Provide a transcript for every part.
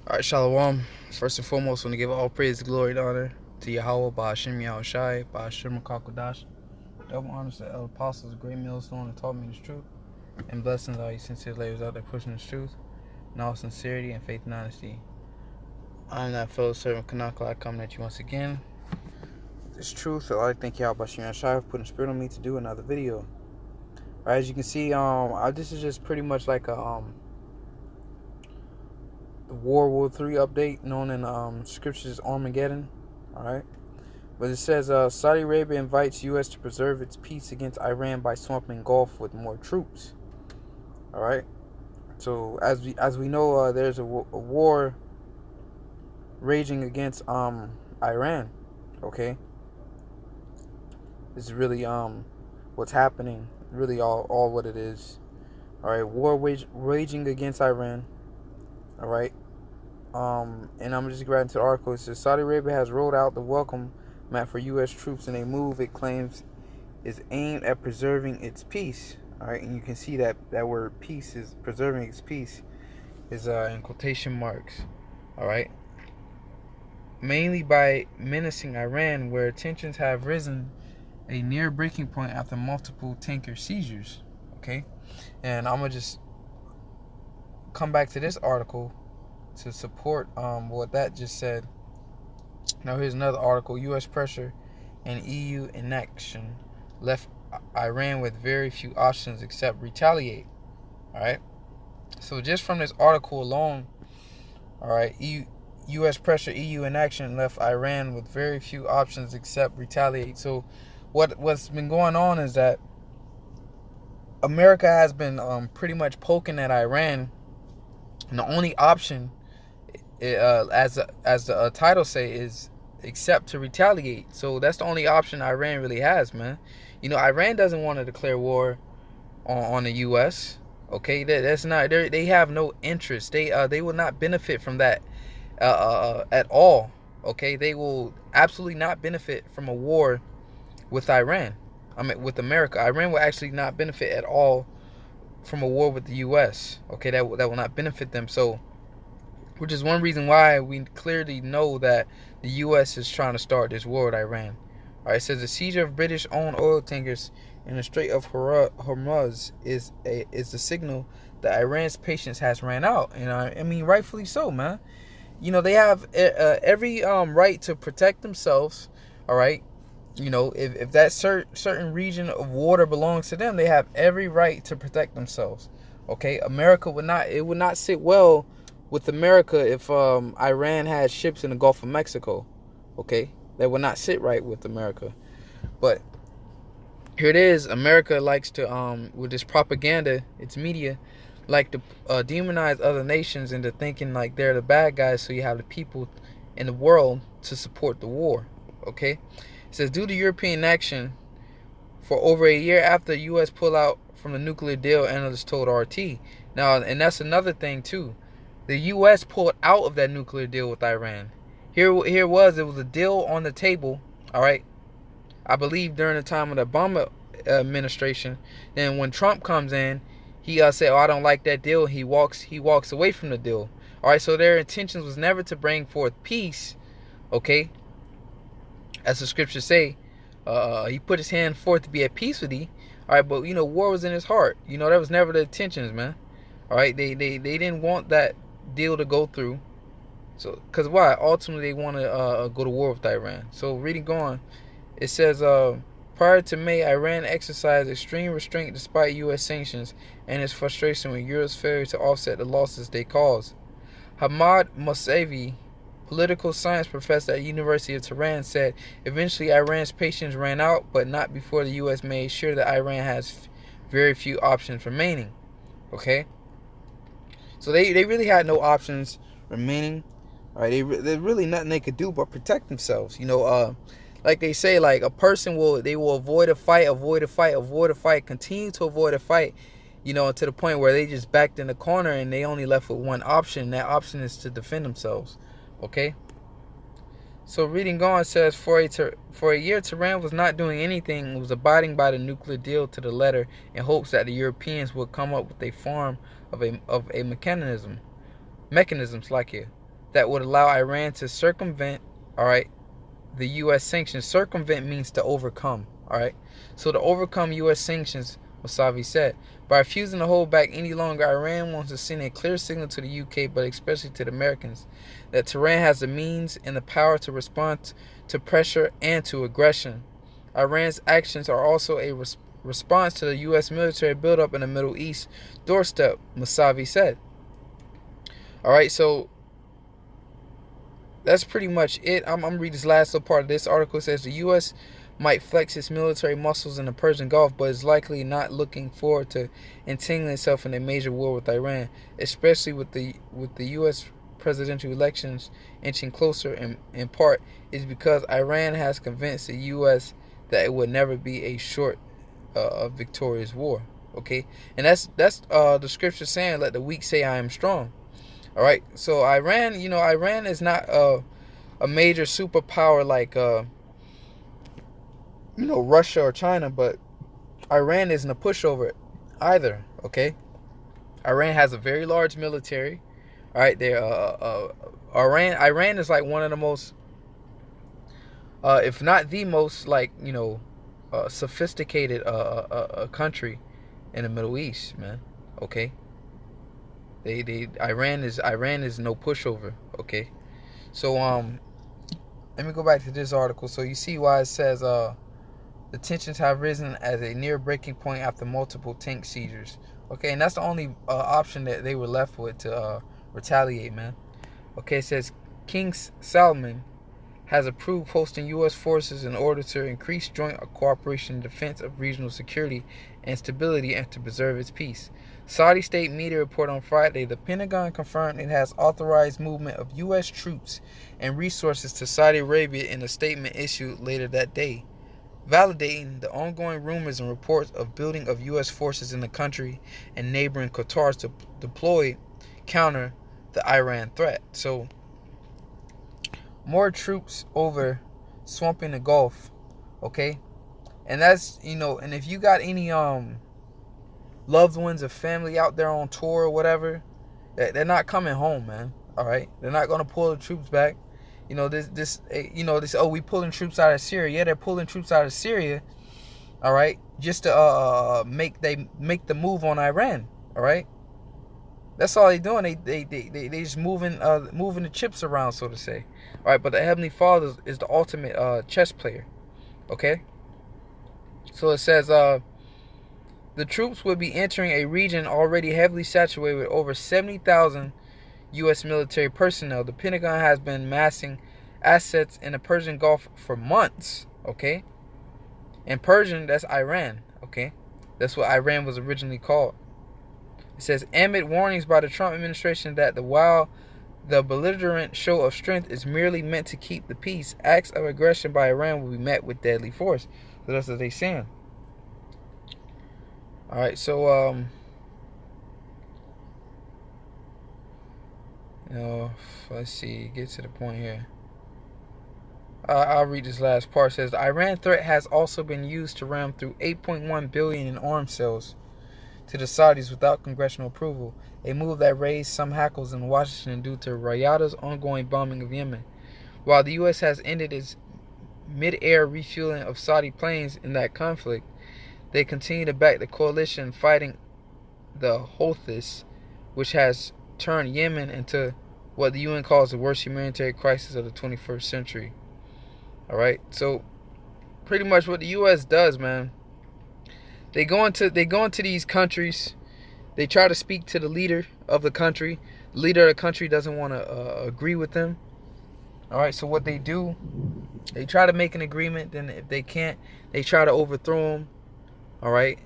Alright, Shalom. First and foremost, I want to give all praise, glory, and honor to Yahweh, Ba'ashem Yahushai, Ba'ashem Kakodash. Double honors to the apostles, the great millstone that taught me this truth, and blessings to all you sincere ladies out there pushing this truth, in all sincerity and faith and honesty. I'm that fellow servant Kanaka. I come at you once again. This truth, I'd like to thank Yahweh Ba'ashem Yahushai for putting a spirit on me to do another video. Alright, as you can see, this is just pretty much like a the World War III update known in scriptures as Armageddon. Alright. But it says Saudi Arabia invites U.S. to preserve its peace against Iran by swamping Gulf with more troops. Alright. So as we know, there's a war raging against Iran. Okay. This is really what's happening. Really all what it is. Alright, war raging against Iran. Alright. And I'm just grabbing to the article. It says Saudi Arabia has rolled out the welcome mat for U.S. troops in a move it claims is aimed at preserving its peace. Alright, and you can see that word peace is preserving its peace is in quotation marks. Alright. Mainly by menacing Iran, where tensions have risen a near breaking point after multiple tanker seizures. Okay. And I'm gonna just come back to this article to support what that just said. Now here's another article. U.S. pressure and EU inaction left Iran with very few options except retaliate. Alright. So just from this article alone, alright, U.S. pressure, EU inaction left Iran with very few options except retaliate. So what's been going on is that America has been pretty much poking at Iran, and the only option, as the title say, is except to retaliate. So that's the only option Iran really has, man. You know, Iran doesn't want to declare war on the U.S. Okay, that's not. They have no interest. They will not benefit from that at all. Okay, they will absolutely not benefit from a war with Iran. I mean, with America. Iran will actually not benefit at all from a war with the U.S. Okay, that will not benefit them. So, which is one reason why we clearly know that the U.S. is trying to start this war with Iran. All right, it says the seizure of British-owned oil tankers in the Strait of Hormuz is a signal that Iran's patience has ran out, and I mean rightfully so, man. You know, they have every right to protect themselves. All right. You know, if that certain region of water belongs to them, they have every right to protect themselves. Okay, America would not sit well with America if Iran had ships in the Gulf of Mexico. Okay, that would not sit right with America. But here it is. America likes to with this propaganda, its media like to demonize other nations into thinking like they're the bad guys. So you have the people in the world to support the war. Okay. It says, due to European action for over a year after the U.S. pulled out from the nuclear deal, analysts told RT. Now, and that's another thing, too. The U.S. pulled out of that nuclear deal with Iran. It was a deal on the table, all right, I believe during the time of the Obama administration. Then when Trump comes in, he said, oh, I don't like that deal. He walks away from the deal. All right, so their intentions was never to bring forth peace, okay? As the scriptures say, he put his hand forth to be at peace with thee. All right, but you know, war was in his heart. You know, that was never the intentions, man. All right, they didn't want that deal to go through. So, cause why? Ultimately, they want to go to war with Iran. So, reading on, it says, prior to May, Iran exercised extreme restraint despite U.S. sanctions and its frustration with Europe's failure to offset the losses they caused. Hamad Mousavi, political science professor at the University of Tehran, said eventually Iran's patience ran out, but not before the U.S. made sure that Iran has very few options remaining. Okay? So they really had no options remaining. All right, there's really nothing they could do but protect themselves. You know, like they say, like a person will avoid a fight, continue to avoid a fight, you know, to the point where they just backed in the corner and they only left with one option. That option is to defend themselves. Okay. So reading on says, for a year, Tehran was not doing anything. It was abiding by the nuclear deal to the letter in hopes that the Europeans would come up with a form of a mechanisms like it. that would allow Iran to circumvent, all right, the U.S. sanctions. Circumvent means to overcome, all right? So to overcome U.S. sanctions, Mousavi said, by refusing to hold back any longer, Iran wants to send a clear signal to the U.K., but especially to the Americans, that Tehran has the means and the power to respond to pressure and to aggression. Iran's actions are also a response to the U.S. military buildup in the Middle East doorstep, Mousavi said. All right, so that's pretty much it. I'm going to read this last little part of this article. It says the U.S. might flex its military muscles in the Persian Gulf, but is likely not looking forward to entangling itself in a major war with Iran, especially with the U.S. presidential elections inching closer. In part, is because Iran has convinced the U.S. that it would never be a short, victorious war. Okay, and that's the scripture saying, "Let the weak say I am strong." All right, so Iran, Iran is not a major superpower like Russia or China, but Iran isn't a pushover either. Okay, Iran has a very large military. All right, Iran is like one of the most, if not the most, like sophisticated country in the Middle East, man. Okay. Iran is no pushover. Okay, so let me go back to this article. So you see why it says the tensions have risen as a near breaking point after multiple tank seizures. Okay, and that's the only option that they were left with to retaliate, man. Okay, it says King Salman has approved hosting U.S. forces in order to increase joint cooperation in defense of regional security and stability and to preserve its peace. Saudi state media report on Friday the Pentagon confirmed it has authorized movement of U.S. troops and resources to Saudi Arabia in a statement issued later that day, validating the ongoing rumors and reports of building of U.S. forces in the country and neighboring Qatar to deploy counter the Iran threat. So, more troops over swamping the Gulf, okay? And that's, and if you got any loved ones or family out there on tour or whatever, they're not coming home, man. All right, they're not gonna pull the troops back. We pulling troops out of Syria. Yeah, they're pulling troops out of Syria. All right, just to make the move on Iran. All right, that's all they're doing. They just moving the chips around, so to say. All right, but the Heavenly Father is the ultimate chess player. Okay, so it says the troops will be entering a region already heavily saturated with over 70,000 U.S. military personnel. The Pentagon has been massing assets in the Persian Gulf for months, okay? And Persian, that's Iran, okay? That's what Iran was originally called. It says, amid warnings by the Trump administration that while the belligerent show of strength is merely meant to keep the peace, acts of aggression by Iran will be met with deadly force. So that's what they're saying. All right, so let's see, get to the point here. I'll read this last part. It says the Iran threat has also been used to ram through $8.1 billion in arms sales to the Saudis without congressional approval, a move that raised some hackles in Washington due to Riyadh's ongoing bombing of Yemen. While the U.S. has ended its mid-air refueling of Saudi planes in that conflict, they continue to back the coalition fighting the Houthis, which has turned Yemen into what the UN calls the worst humanitarian crisis of the 21st century. All right, so pretty much what the U.S. does, man, they go into these countries, they try to speak to the leader of the country. The leader of the country doesn't want to agree with them. All right, so what they do, they try to make an agreement. Then if they can't, they try to overthrow them. All right,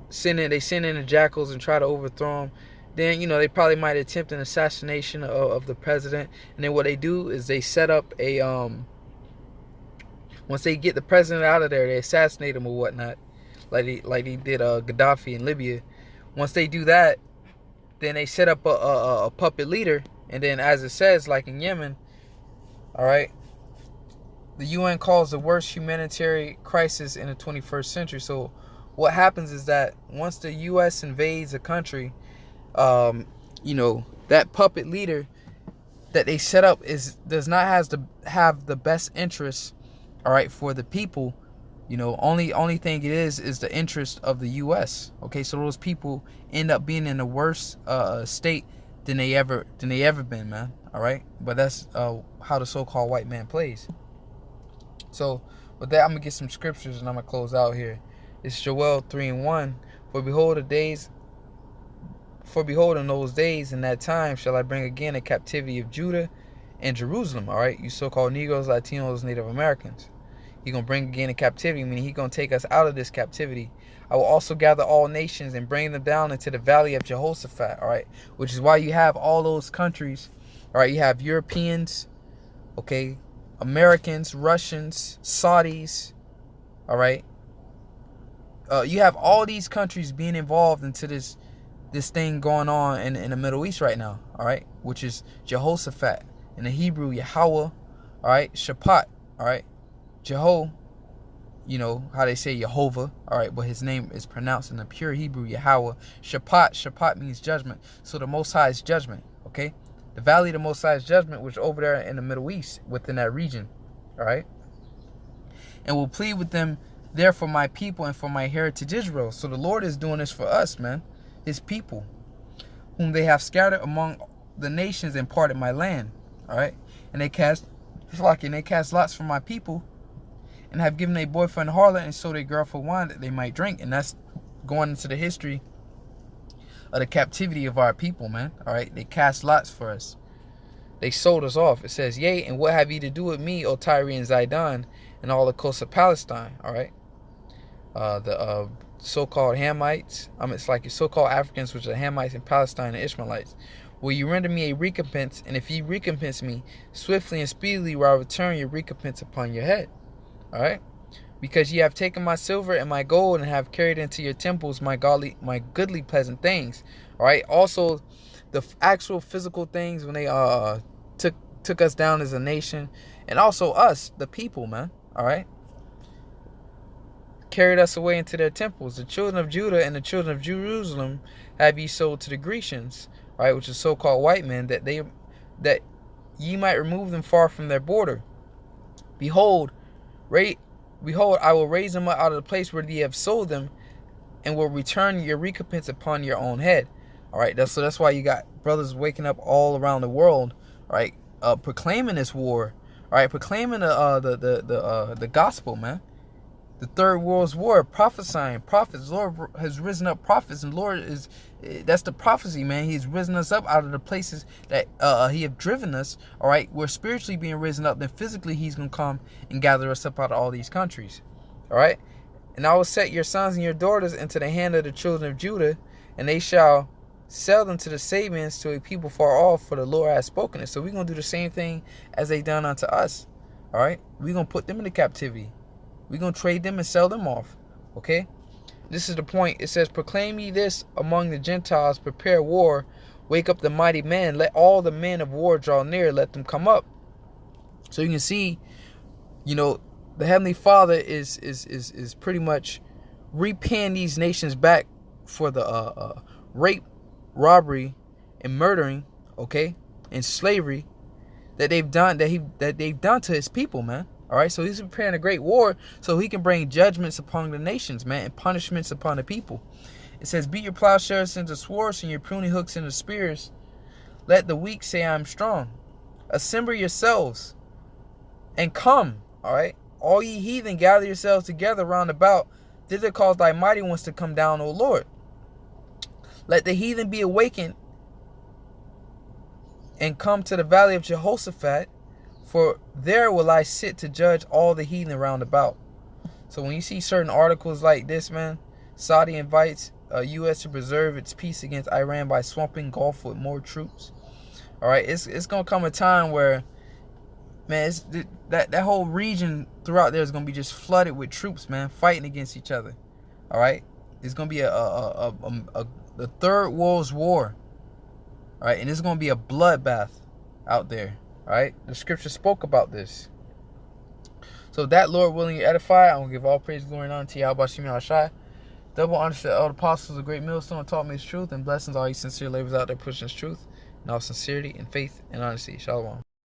they send in the jackals and try to overthrow them. Then they probably might attempt an assassination of the president. And then what they do is they set up a once they get the president out of there, they assassinate him or whatnot, like they did Gaddafi in Libya. Once they do that, then they set up a puppet leader. And then, as it says, like in Yemen, all right, the UN calls the worst humanitarian crisis in the 21st century. So what happens is that once the U.S. invades a country, that puppet leader, that they set up does not have the best interest, all right, for the people. Only thing it is the interest of the U.S. Okay, so those people end up being in a worse state than they ever been, man. All right, but that's how the so-called white man plays. So with that, I'm gonna get some scriptures and I'm gonna close out here. It's Joel 3:1. For behold, in those days, in that time, shall I bring again a captivity of Judah and Jerusalem. All right, you so-called Negroes, Latinos, Native Americans. He's going to bring again a captivity, meaning he's going to take us out of this captivity. I will also gather all nations and bring them down into the valley of Jehoshaphat, all right, which is why you have all those countries, all right, you have Europeans, okay, Americans, Russians, Saudis, all right. You have all these countries being involved into this thing going on in the Middle East right now, all right, which is Jehoshaphat. In the Hebrew, Yahweh, all right, Shaphat, all right. Jeho, how they say Jehovah, all right, but his name is pronounced in the pure Hebrew, Yahweh. Shaphat means judgment. So the Most High is judgment, okay? The valley of the Most High is judgment, which is over there in the Middle East, within that region, all right? And will plead with them there for my people and for my heritage Israel. So the Lord is doing this for us, man, his people, whom they have scattered among the nations and parted my land, all right? And they cast lots for my people, and have given a boyfriend harlot and sold a girl for wine that they might drink. And that's going into the history of the captivity of our people, man. All right, they cast lots for us. They sold us off. It says, yea, and what have ye to do with me, O Tyre and Zidon, and all the coasts of Palestine? All right, the so-called Hamites. It's like your so-called Africans, which are Hamites in Palestine and Ishmaelites. Will you render me a recompense? And if ye recompense me, swiftly and speedily will I return your recompense upon your head. All right, because ye have taken my silver and my gold and have carried into your temples my goodly pleasant things. All right, also the actual physical things when they took us down as a nation, and also us, the people, man. All right, carried us away into their temples. The children of Judah and the children of Jerusalem have ye sold to the Grecians, all right, which is so-called white men, that ye might remove them far from their border. Behold, I will raise them up out of the place where ye have sold them, and will return your recompense upon your own head. All right, that's why you got brothers waking up all around the world, all right, proclaiming this war, all right, proclaiming the gospel, man. The Third World's War, prophesying, prophets. The Lord has risen up prophets, and Lord that's the prophecy, man. He's risen us up out of the places that he have driven us, all right? We're spiritually being risen up, then physically he's going to come and gather us up out of all these countries, all right? And I will set your sons and your daughters into the hand of the children of Judah, and they shall sell them to the Sabians, to a people far off, for the Lord has spoken it. So we're going to do the same thing as they done unto us, all right? We're going to put them into captivity. We're going to trade them and sell them off, okay? This is the point. It says, proclaim ye this among the Gentiles, prepare war, wake up the mighty men, let all the men of war draw near, let them come up. So you can see, the Heavenly Father is pretty much repaying these nations back for the rape, robbery, and murdering, okay, and slavery that they've done to his people, man. All right, so he's preparing a great war so he can bring judgments upon the nations, man, and punishments upon the people. It says, beat your plowshares into swords and your pruning hooks into spears. Let the weak say, I am strong. Assemble yourselves and come, all right? All ye heathen, gather yourselves together round about. Thither cause thy mighty ones to come down, O Lord. Let the heathen be awakened and come to the valley of Jehoshaphat. For there will I sit to judge all the heathen round about. So when you see certain articles like this, man, Saudi invites U.S. to preserve its peace against Iran by swamping Gulf with more troops. All right, it's going to come a time where, man, that whole region throughout there is going to be just flooded with troops, man, fighting against each other. All right, it's going to be the Third World's War. All right, and it's going to be a bloodbath out there. All right, the scripture spoke about this. So that, Lord willing, you edify. I will give all praise, glory, and honor to Yahweh Shem Yahshai. Double honor to all the apostles, the great millstone, taught me his truth, and blessings all you sincere labors out there pushing his truth. in all sincerity and faith and honesty. Shalom.